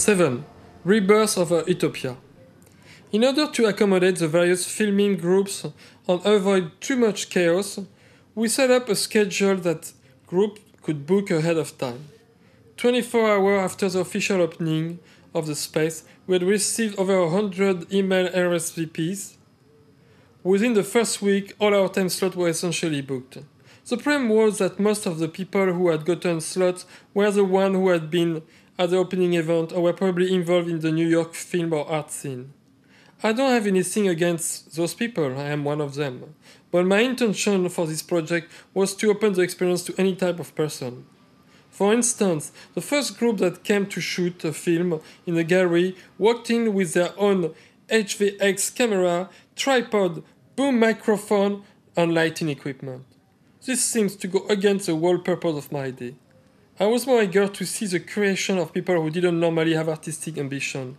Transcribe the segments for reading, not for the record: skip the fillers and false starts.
7. Rebirth of a Utopia. In order to accommodate the various filming groups and avoid too much chaos, we set up a schedule that group could book ahead of time. 24 hours after the official opening of the space, we had received over 100 email RSVPs. Within the first week, all our time slots were essentially booked. The problem was that most of the people who had gotten slots were the ones who had been at the opening event or were probably involved in the New York film or art scene. I don't have anything against those people, I am one of them. But my intention for this project was to open the experience to any type of person. For instance, the first group that came to shoot a film in a gallery walked in with their own HVX camera, tripod, boom microphone, and lighting equipment. This seems to go against the whole purpose of my idea. I was more eager to see the creation of people who didn't normally have artistic ambition,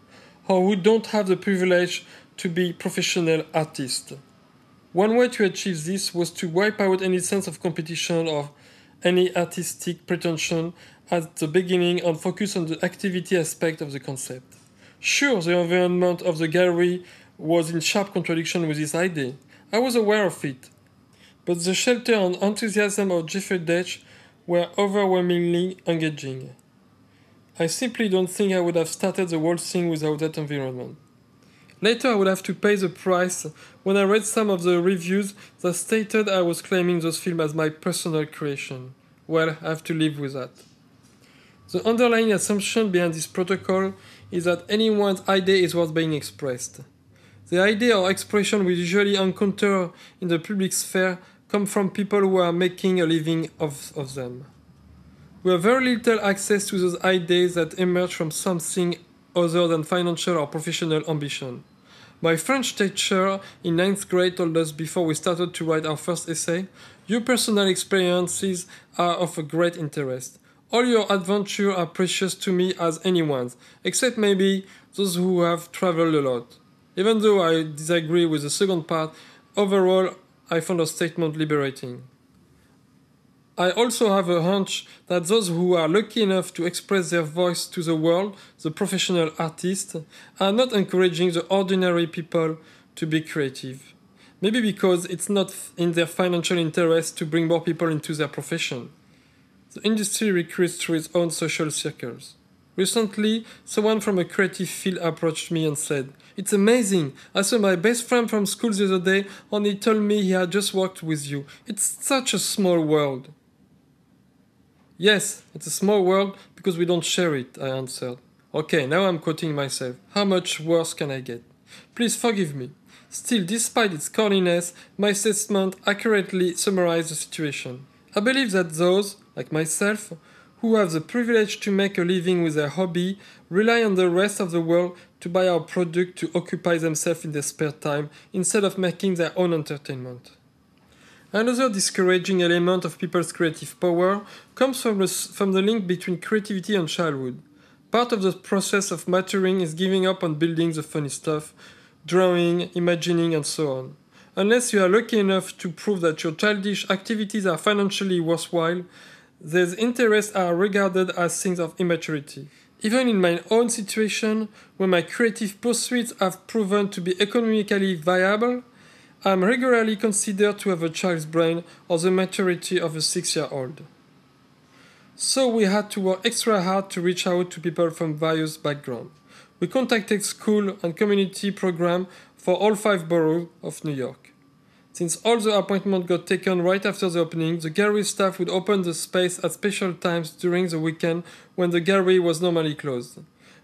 or who don't have the privilege to be professional artists. One way to achieve this was to wipe out any sense of competition or any artistic pretension at the beginning and focus on the activity aspect of the concept. Sure, the environment of the gallery was in sharp contradiction with this idea. I was aware of it. But the shelter and enthusiasm of Jeffrey Deitch were overwhelmingly engaging. I simply don't think I would have started the whole thing without that environment. Later I would have to pay the price when I read some of the reviews that stated I was claiming those films as my personal creation. Well, I have to live with that. The underlying assumption behind this protocol is that anyone's idea is worth being expressed. The idea or expression we usually encounter in the public sphere come from people who are making a living of them. We have very little access to those ideas that emerge from something other than financial or professional ambition. My French teacher in 9th grade told us before we started to write our first essay, "Your personal experiences are of a great interest. All your adventures are precious to me as anyone's, except maybe those who have traveled a lot." Even though I disagree with the second part, overall I found a statement liberating. I also have a hunch that those who are lucky enough to express their voice to the world, the professional artists, are not encouraging the ordinary people to be creative. Maybe because it's not in their financial interest to bring more people into their profession. The industry recruits through its own social circles. Recently, someone from a creative field approached me and said, "It's amazing. I saw my best friend from school the other day and he told me he had just worked with you. It's such a small world." Yes, it's a small world because we don't share it, I answered. Okay, now I'm quoting myself. How much worse can I get? Please forgive me. Still, despite its corniness, my statement accurately summarized the situation. I believe that those, like myself, who have the privilege to make a living with their hobby, rely on the rest of the world to buy our product to occupy themselves in their spare time instead of making their own entertainment. Another discouraging element of people's creative power comes from the link between creativity and childhood. Part of the process of maturing is giving up on building the funny stuff, drawing, imagining, and so on. Unless you are lucky enough to prove that your childish activities are financially worthwhile, these interests are regarded as things of immaturity. Even in my own situation, when my creative pursuits have proven to be economically viable, I am regularly considered to have a child's brain or the maturity of a 6-year-old. So we had to work extra hard to reach out to people from various backgrounds. We contacted school and community programs for all 5 boroughs of New York. Since all the appointments got taken right after the opening, the gallery staff would open the space at special times during the weekend when the gallery was normally closed.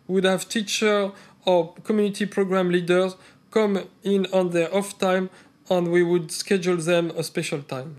We would have teachers or community program leaders come in on their off time and we would schedule them a special time.